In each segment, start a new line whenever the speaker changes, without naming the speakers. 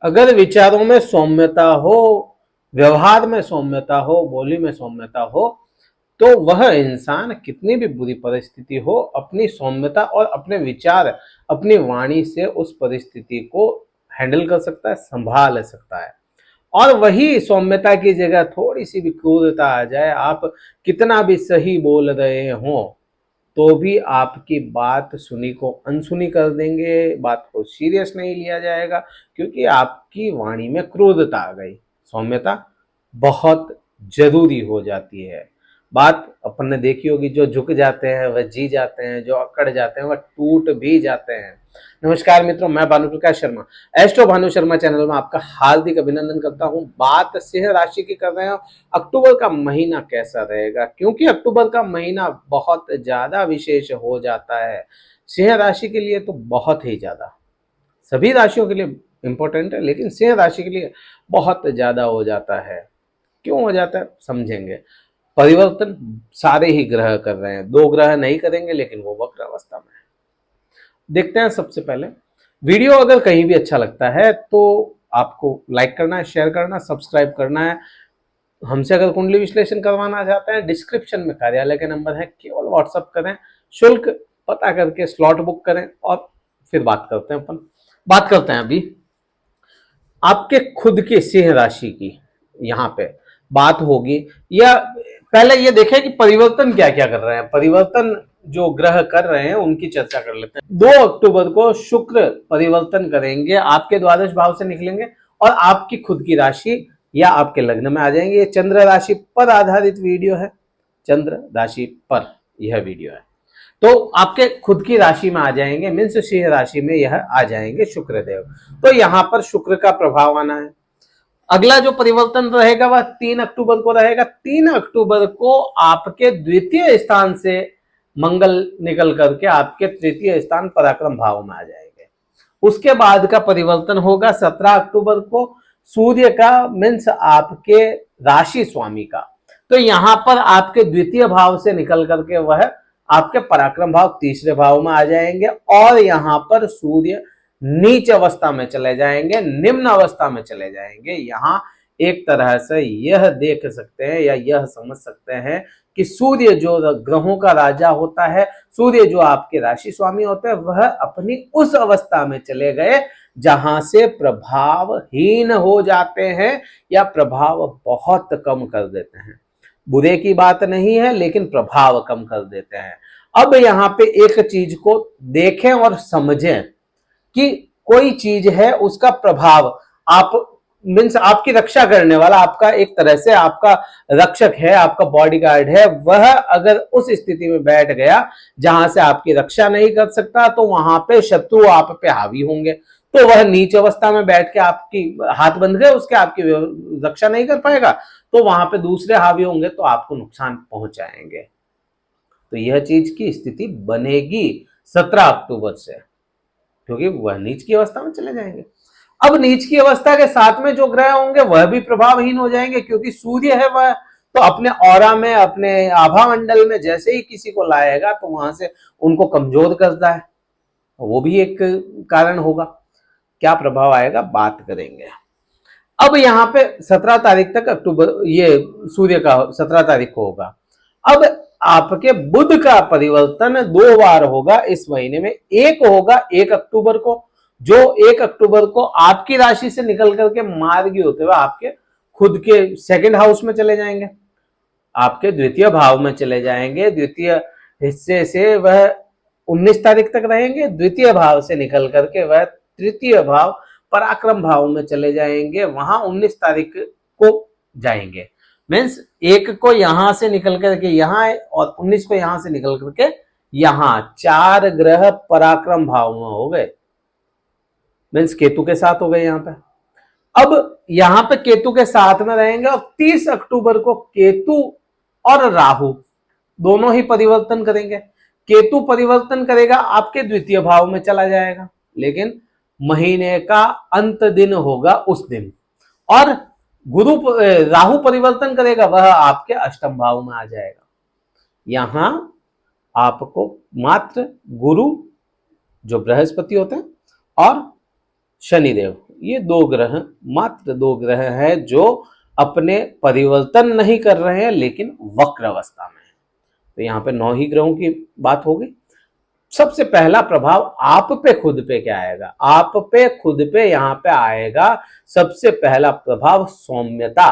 अगर विचारों में सौम्यता हो, व्यवहार में सौम्यता हो, बोली में सौम्यता हो, तो वह इंसान कितनी भी बुरी परिस्थिति हो अपनी सौम्यता और अपने विचार, अपनी वाणी से उस परिस्थिति को हैंडल कर सकता है, संभाल सकता है। और वही सौम्यता की जगह थोड़ी सी भी क्रूरता आ जाए, आप कितना भी सही बोल रहे हो तो भी आपकी बात सुनी को अनसुनी कर देंगे, बात को सीरियस नहीं लिया जाएगा, क्योंकि आपकी वाणी में क्रोधता आ गई। सौम्यता बहुत जरूरी हो जाती है। बात अपन ने देखी होगी, जो झुक जाते हैं वह जी जाते हैं, जो अकड़ जाते हैं वह टूट भी जाते हैं। नमस्कार मित्रों, मैं भानु प्रकाश शर्मा, एस्ट्रो भानु शर्मा चैनल में आपका हार्दिक अभिनंदन करता हूं। बात सिंह राशि की कर रहे हैं। अक्टूबर का महीना कैसा रहेगा, क्योंकि अक्टूबर का महीना बहुत ज्यादा विशेष हो जाता है सिंह राशि के लिए, तो बहुत ही ज्यादा, सभी राशियों के लिए इंपॉर्टेंट है लेकिन सिंह राशि के लिए बहुत ज्यादा हो जाता है। क्यों हो जाता है समझेंगे। परिवर्तन सारे ही ग्रह कर रहे हैं, दो ग्रह नहीं करेंगे लेकिन वो वक्र अवस्था में है। देखते हैं। सबसे पहले वीडियो अगर कहीं भी अच्छा लगता है तो आपको लाइक करना है, शेयर करना, सब्सक्राइब करना है। हमसे अगर कुंडली विश्लेषण करवाना चाहते हैं, डिस्क्रिप्शन में कार्यालय के नंबर है, केवल व्हाट्सअप करें, शुल्क पता करके स्लॉट बुक करें और फिर बात करते हैं। अपन बात करते हैं अभी आपके खुद के सिंह राशि की। यहाँ पे बात होगी, या पहले ये देखें कि परिवर्तन क्या क्या कर रहे हैं। परिवर्तन जो ग्रह कर रहे हैं उनकी चर्चा कर लेते हैं। 2 अक्टूबर को शुक्र परिवर्तन करेंगे, आपके द्वादश भाव से निकलेंगे और आपकी खुद की राशि या आपके लग्न में आ जाएंगे। ये चंद्र राशि पर आधारित वीडियो है, चंद्र राशि पर यह वीडियो है। तो आपके खुद की राशि में आ जाएंगे, मीन्स सिंह राशि में यह आ जाएंगे शुक्रदेव। तो यहां पर शुक्र का प्रभाव आना है। अगला जो परिवर्तन रहेगा वह 3 अक्टूबर को रहेगा। 3 अक्टूबर को आपके द्वितीय स्थान से मंगल निकल करके आपके तृतीय स्थान पराक्रम भाव में आ जाएंगे। उसके बाद का परिवर्तन होगा 17 अक्टूबर को सूर्य का, मीन्स आपके राशि स्वामी का। तो यहां पर आपके द्वितीय भाव से निकल करके वह आपके पराक्रम भाव तीसरे भाव में आ जाएंगे और यहां पर सूर्य नीच अवस्था में चले जाएंगे, निम्न अवस्था में चले जाएंगे। यहां एक तरह से यह देख सकते हैं या यह समझ सकते हैं कि सूर्य जो ग्रहों का राजा होता है, सूर्य जो आपके राशि स्वामी होते हैं, वह अपनी उस अवस्था में चले गए जहां से प्रभावहीन हो जाते हैं या प्रभाव बहुत कम कर देते हैं। बुरे की बात नहीं है लेकिन प्रभाव कम कर देते हैं। अब यहां पे एक चीज को देखें और समझें कि कोई चीज है, उसका प्रभाव आप, मीन्स आपकी रक्षा करने वाला, आपका एक तरह से आपका रक्षक है, आपका बॉडीगार्ड है, वह अगर उस स्थिति में बैठ गया जहां से आपकी रक्षा नहीं कर सकता, तो वहां पे शत्रु आप पे हावी होंगे। तो वह नीच अवस्था में बैठ के आपकी हाथ बंध गए, उसके आपकी रक्षा नहीं कर पाएगा, तो वहां पे दूसरे हावी होंगे तो आपको नुकसान पहुंचाएंगे। तो यह चीज की स्थिति बनेगी 17 अक्टूबर से, क्योंकि वह नीच की अवस्था में चले जाएंगे। अब नीच की अवस्था के साथ में जो ग्रह होंगे वह भी प्रभावहीन हो जाएंगे, क्योंकि सूर्य है वह तो अपने ऑरा में, अपने आभा मंडल में जैसे ही किसी को लाएगा तो वहां से उनको कमजोर करता है। वो भी एक कारण होगा। क्या प्रभाव आएगा बात करेंगे। अब यहाँ पे 17 तारीख तक अक्टूबर, ये सूर्य का 17 तारीख को होगा। अब आपके बुध का परिवर्तन 2 बार होगा इस महीने में। एक होगा 1 अक्टूबर को, जो 1 अक्टूबर को आपकी राशि से निकल करके मार्गी होते हुए आपके खुद के सेकंड हाउस में चले जाएंगे, आपके द्वितीय भाव में चले जाएंगे। द्वितीय हिस्से से वह 19 तारीख तक रहेंगे, द्वितीय भाव से निकल करके वह तृतीय भाव पराक्रम भाव में चले जाएंगे, वहां 19 तारीख को जाएंगे। मीन्स 1 को यहां से निकल करके यहां और 19 को यहां से निकल करके यहां, 4 ग्रह पराक्रम भाव में हो गए। मीन्स केतु के साथ हो गए यहां पे। अब यहां पे केतु के साथ में रहेंगे और 30 अक्टूबर को केतु और राहु दोनों ही परिवर्तन करेंगे। केतु परिवर्तन करेगा, आपके द्वितीय भाव में चला जाएगा, लेकिन महीने का अंत दिन होगा उस दिन। और राहु परिवर्तन करेगा, वह आपके अष्टम भाव में आ जाएगा। यहां आपको मात्र गुरु जो बृहस्पति होते हैं और शनिदेव ये दो ग्रह, मात्र दो ग्रह है जो अपने परिवर्तन नहीं कर रहे हैं लेकिन वक्र अवस्था में है। तो यहाँ पे 9 ही ग्रहों की बात हो गई। सबसे पहला प्रभाव आप पे खुद पे क्या आएगा? आप पे खुद पे यहाँ पे आएगा सबसे पहला प्रभाव सौम्यता।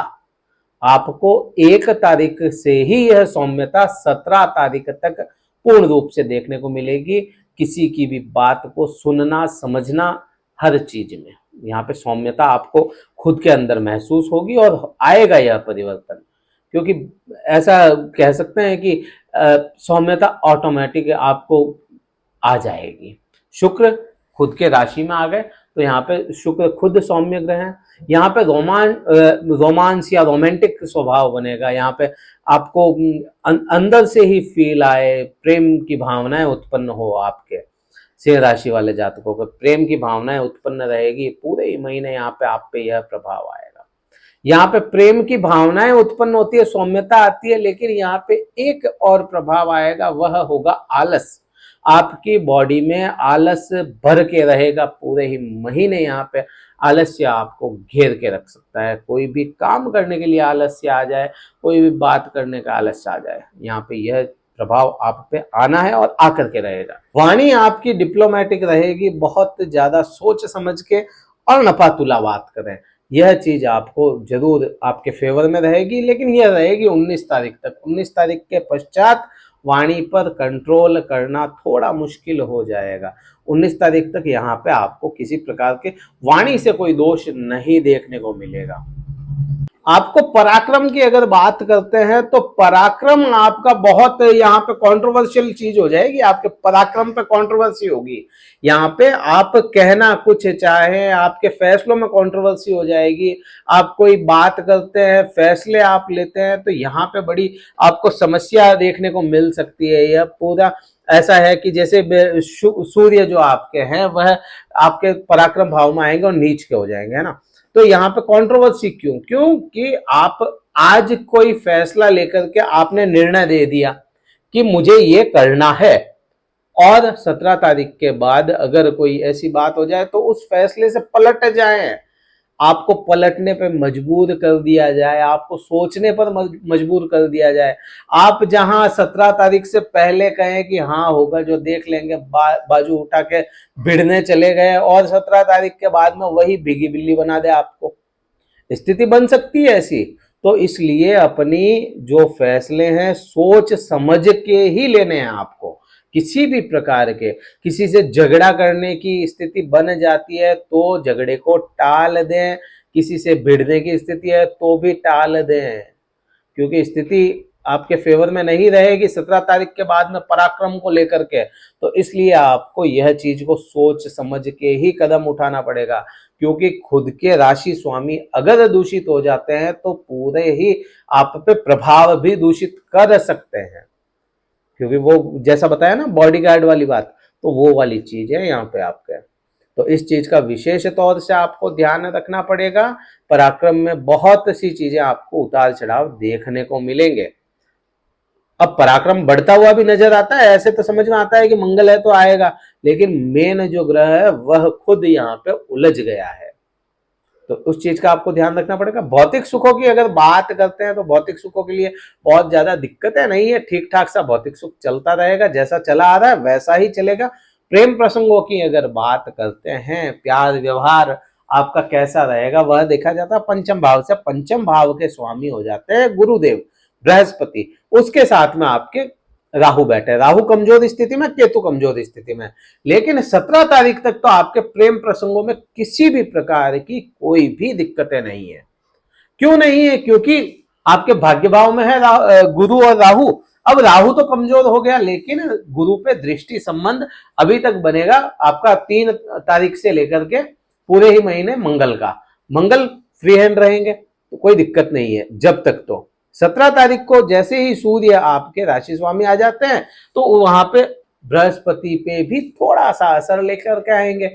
आपको 1 तारीख से ही यह सौम्यता 17 तारीख तक पूर्ण रूप से देखने को मिलेगी। किसी की भी बात को सुनना, समझना, हर चीज में यहाँ पे सौम्यता आपको खुद के अंदर महसूस होगी और आएगा यह परिवर्तन। क्योंकि ऐसा कह सकते हैं कि सौम्यता ऑटोमेटिक आपको आ जाएगी। शुक्र खुद के राशि में आ गए तो यहाँ पे शुक्र खुद सौम्य ग्रह है। यहाँ पे रोमांस या रोमांटिक स्वभाव बनेगा। यहाँ पे आपको अंदर से ही फील आए, प्रेम की भावनाएं उत्पन्न हो। आपके सिंह राशि वाले जातकों को प्रेम की भावनाएं उत्पन्न रहेगी। पूरे ही महीने यहाँ पे आप पे यह प्रभाव आएगा। यहाँ पे प्रेम की भावनाएं उत्पन्न होती है, सौम्यता आती है, लेकिन यहाँ पे एक और प्रभाव आएगा, वह होगा आलस। आपकी बॉडी में आलस भर के रहेगा पूरे ही महीने। यहाँ पे आलस्य आपको घेर के रख सकता है। कोई भी काम करने के लिए आलस्य आ जाए, कोई भी बात करने का आलस्य आ जाए, यहाँ पे यह प्रभाव आप पे आना है और आकर के रहेगा। वाणी आपकी डिप्लोमेटिक रहेगी, बहुत ज्यादा सोच समझ के और नफा तुला बात करें। यह चीज आपको जरूर आपके फेवर में रहेगी, लेकिन यह रहेगी 19 तारीख तक। 19 तारीख के पश्चात वाणी पर कंट्रोल करना थोड़ा मुश्किल हो जाएगा। 19 तारीख तक यहाँ पे आपको किसी प्रकार के वाणी से कोई दोष नहीं देखने को मिलेगा। आपको पराक्रम की अगर बात करते हैं तो पराक्रम आपका बहुत यहाँ पे कंट्रोवर्शियल चीज हो जाएगी। आपके पराक्रम पे कंट्रोवर्सी होगी। यहाँ पे आप कहना कुछ चाहे, आपके फैसलों में कंट्रोवर्सी हो जाएगी। आप कोई बात करते हैं, फैसले आप लेते हैं, तो यहाँ पे बड़ी आपको समस्या देखने को मिल सकती है। यह पूरा ऐसा है कि जैसे सूर्य जो आपके हैं वह आपके पराक्रम भाव में आएंगे और नीच के हो जाएंगे, है ना। तो यहाँ पे कंट्रोवर्सी क्यों? क्योंकि आप आज कोई फैसला लेकर के आपने निर्णय दे दिया कि मुझे ये करना है, और 17 तारीख के बाद अगर कोई ऐसी बात हो जाए तो उस फैसले से पलट जाए, आपको पलटने पे मजबूर कर दिया जाए, आपको सोचने पर मजबूर कर दिया जाए। आप जहां 17 तारीख से पहले कहें कि हाँ होगा जो देख लेंगे, बाजू उठा के भिड़ने चले गए, और 17 तारीख के बाद में वही भीगी बिल्ली बना दे। आपको स्थिति बन सकती है ऐसी। तो इसलिए अपनी जो फैसले हैं सोच समझ के ही लेने हैं आपको। किसी भी प्रकार के किसी से झगड़ा करने की स्थिति बन जाती है तो झगड़े को टाल दें। किसी से भिड़ने की स्थिति है तो भी टाल दें, क्योंकि स्थिति आपके फेवर में नहीं रहेगी 17 तारीख के बाद में पराक्रम को लेकर के। तो इसलिए आपको यह चीज को सोच समझ के ही कदम उठाना पड़ेगा, क्योंकि खुद के राशि स्वामी अगर दूषित हो जाते हैं तो पूरे ही आप पे प्रभाव भी दूषित कर सकते हैं। क्योंकि वो जैसा बताया ना बॉडीगार्ड वाली बात, तो वो वाली चीज है यहाँ पे आपके। तो इस चीज का विशेष तौर से आपको ध्यान रखना पड़ेगा। पराक्रम में बहुत सी चीजें आपको उतार चढ़ाव देखने को मिलेंगे। अब पराक्रम बढ़ता हुआ भी नजर आता है। ऐसे तो समझ में आता है कि मंगल है तो आएगा, लेकिन मेन जो ग्रह है वह खुद यहाँ पे उलझ गया है। तो उस चीज का आपको ध्यान रखना पड़ेगा। भौतिक सुखों की अगर बात करते हैं तो भौतिक सुखों के लिए बहुत ज्यादा दिक्कतें नहीं है। ठीक ठाक सा भौतिक सुख चलता रहेगा, जैसा चला आ रहा है वैसा ही चलेगा। प्रेम प्रसंगों की अगर बात करते हैं, प्यार व्यवहार आपका कैसा रहेगा वह देखा जाता है पंचम भाव से। पंचम भाव के स्वामी हो जाते हैं गुरुदेव बृहस्पति, उसके साथ में आपके राहु बैठे। राहु कमजोर स्थिति में, केतु कमजोर स्थिति में। लेकिन 17 तारीख तक तो आपके प्रेम प्रसंगों में किसी भी प्रकार की कोई भी दिक्कतें नहीं है। क्यों नहीं है? क्योंकि आपके भाग्य भाव में है गुरु और राहु। अब राहु तो कमजोर हो गया, लेकिन गुरु पे दृष्टि संबंध अभी तक बनेगा आपका 3 तारीख से लेकर के पूरे ही महीने मंगल का। मंगल फ्री हैंड रहेंगे तो कोई दिक्कत नहीं है जब तक। तो 17 तारीख को जैसे ही सूर्य आपके राशि स्वामी आ जाते हैं तो वहां पे बृहस्पति पे भी थोड़ा सा असर लेकर के आएंगे।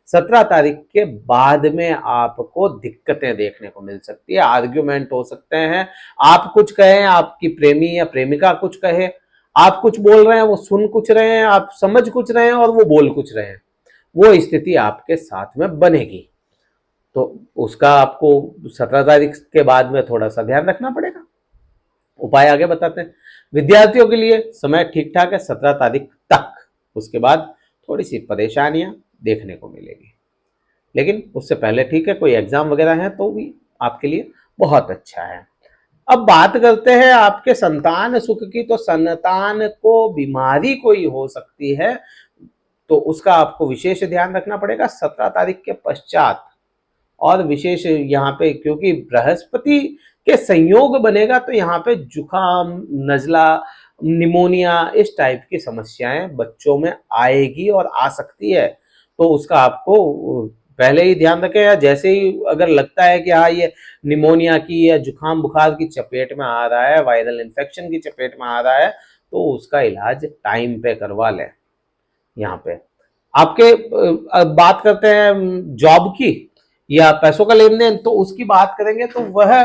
17 तारीख के बाद में आपको दिक्कतें देखने को मिल सकती है। आर्ग्यूमेंट हो सकते हैं। आप कुछ कहें, आपकी प्रेमी या प्रेमिका कुछ कहे, आप कुछ बोल रहे हैं वो सुन कुछ रहे हैं, आप समझ कुछ रहे हैं और वो बोल कुछ रहे हैं। वो स्थिति आपके साथ में बनेगी। तो उसका आपको 17 तारीख के बाद में थोड़ा सा ध्यान रखना पड़ेगा। उपाय आगे बताते हैं। विद्यार्थियों के लिए समय ठीक ठाक है 17 तारीख तक, उसके बाद थोड़ी सी परेशानियां देखने को मिलेगी, लेकिन उससे पहले ठीक है। कोई एग्जाम वगैरह है तो भी आपके लिए बहुत अच्छा है। अब बात करते हैं आपके संतान सुख की। तो संतान को बीमारी कोई हो सकती है, तो उसका आपको विशेष ध्यान रखना पड़ेगा 17 तारीख के पश्चात। और विशेष यहाँ पे क्योंकि बृहस्पति के संयोग बनेगा, तो यहाँ पे जुकाम, नजला, निमोनिया इस टाइप की समस्याएं बच्चों में आएगी और आ सकती है। तो उसका आपको पहले ही ध्यान रखें, या जैसे ही अगर लगता है कि हाँ ये निमोनिया की या जुकाम बुखार की चपेट में आ रहा है, वायरल इन्फेक्शन की चपेट में आ रहा है, तो उसका इलाज टाइम पे करवा लें। यहाँ पे आपके बात करते हैं जॉब की या पैसों का लेन देन, तो उसकी बात करेंगे तो वह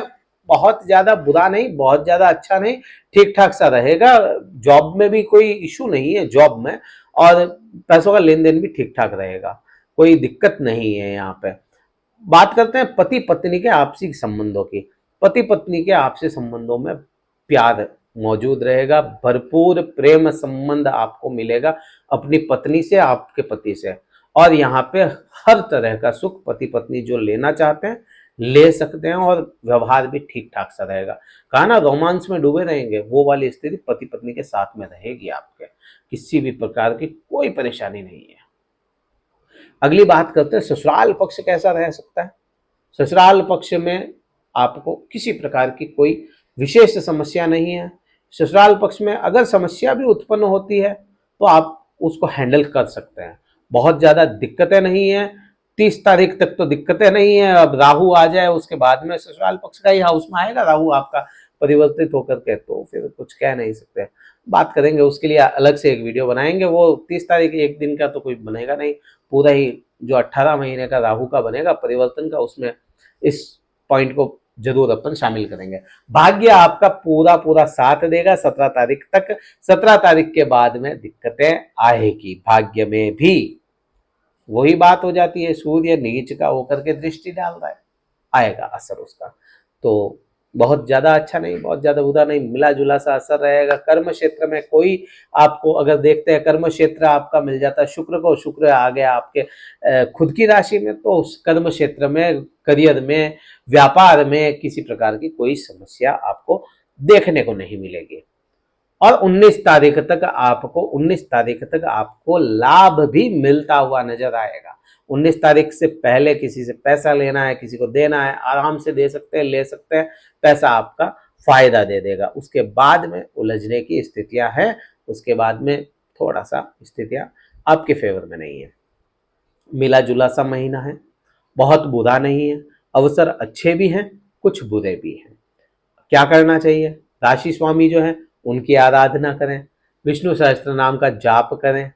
बहुत ज्यादा बुरा नहीं, बहुत ज्यादा अच्छा नहीं, ठीक ठाक सा रहेगा। जॉब में भी कोई इशू नहीं है जॉब में, और पैसों का लेन देन भी ठीक ठाक रहेगा, कोई दिक्कत नहीं है। यहाँ पे बात करते हैं पति पत्नी के आपसी संबंधों की। पति पत्नी के आपसी संबंधों में प्यार मौजूद रहेगा, भरपूर प्रेम संबंध आपको मिलेगा अपनी पत्नी से, आपके पति से। और यहाँ पे हर तरह का सुख पति पत्नी जो लेना चाहते हैं ले सकते हैं, और व्यवहार भी ठीक ठाक सा रहेगा। कहा ना, रोमांस में डूबे रहेंगे, वो वाली स्थिति पति पत्नी के साथ में रहेगी आपके। किसी भी प्रकार की कोई परेशानी नहीं है। अगली बात करते हैं ससुराल पक्ष कैसा रह सकता है। ससुराल पक्ष में आपको किसी प्रकार की कोई विशेष समस्या नहीं है। ससुराल पक्ष में अगर समस्या भी उत्पन्न होती है तो आप उसको हैंडल कर सकते हैं, बहुत ज़्यादा दिक्कतें नहीं है। 30 तारीख तक तो दिक्कतें नहीं है। अब राहु आ जाए उसके बाद में ससुराल पक्ष का ही हाउस में आएगा राहु आपका परिवर्तित होकर के, तो फिर कुछ कह नहीं सकते। बात करेंगे उसके लिए अलग से एक वीडियो बनाएंगे। वो 30 तारीख एक दिन का तो कोई बनेगा नहीं, पूरा ही जो 18 महीने का राहु का बनेगा परिवर्तन का, उसमें इस पॉइंट को जरूर अपन शामिल करेंगे। भाग्य आपका पूरा पूरा साथ देगा 17 तारीख तक। 17 तारीख के बाद में दिक्कतें आएगी भाग्य में भी। वही बात हो जाती है, सूर्य नीच का होकर के दृष्टि डाल रहा है, आएगा असर उसका। तो बहुत ज्यादा अच्छा नहीं, बहुत ज्यादा बुरा नहीं, मिला जुला सा असर रहेगा। कर्म क्षेत्र में कोई आपको अगर देखते हैं कर्म क्षेत्र आपका मिल जाता है शुक्र को, शुक्र आ गया आपके खुद की राशि में, तो उस कर्म क्षेत्र में, करियर में, व्यापार में किसी प्रकार की कोई समस्या आपको देखने को नहीं मिलेगी। और 19 तारीख तक आपको लाभ भी मिलता हुआ नजर आएगा। 19 तारीख से पहले किसी से पैसा लेना है, किसी को देना है, आराम से दे सकते हैं, ले सकते हैं, पैसा आपका फायदा दे देगा। उसके बाद में उलझने की स्थितियां हैं, उसके बाद में थोड़ा सा स्थितियां आपके फेवर में नहीं है। मिला जुला सा महीना है, बहुत बुरा नहीं है, अवसर अच्छे भी हैं, कुछ बुरे भी हैं। क्या करना चाहिए? राशि स्वामी जो है उनकी आराधना करें, विष्णु सहस्त्र नाम का जाप करें,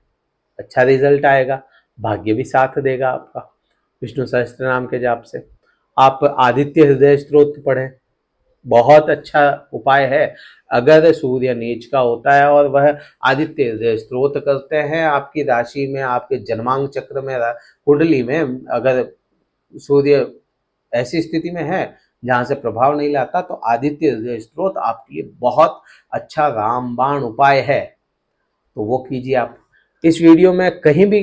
अच्छा रिजल्ट आएगा, भाग्य भी साथ देगा आपका। विष्णु सहस्त्र नाम के जाप से आप आदित्य हृदय स्तोत्र पढ़ें, बहुत अच्छा उपाय है। अगर सूर्य नीच का होता है और वह आदित्य हृदय स्तोत्र करते हैं, आपकी राशि में, आपके जन्मांक चक्र में, कुंडली में अगर सूर्य ऐसी स्थिति में है जहां से प्रभाव नहीं लाता, तो आदित्य हृदय स्तोत्र आपके लिए बहुत अच्छा रामबाण उपाय है, तो वो कीजिए आप। इस वीडियो में कहीं भी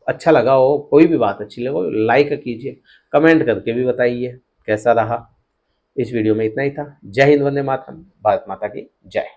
अच्छा लगा हो, कोई भी बात अच्छी लगे हो, लाइक कीजिए, कमेंट करके भी बताइए कैसा रहा। इस वीडियो में इतना ही था। जय हिंद, वंदे मातरम, भारत माता की जय।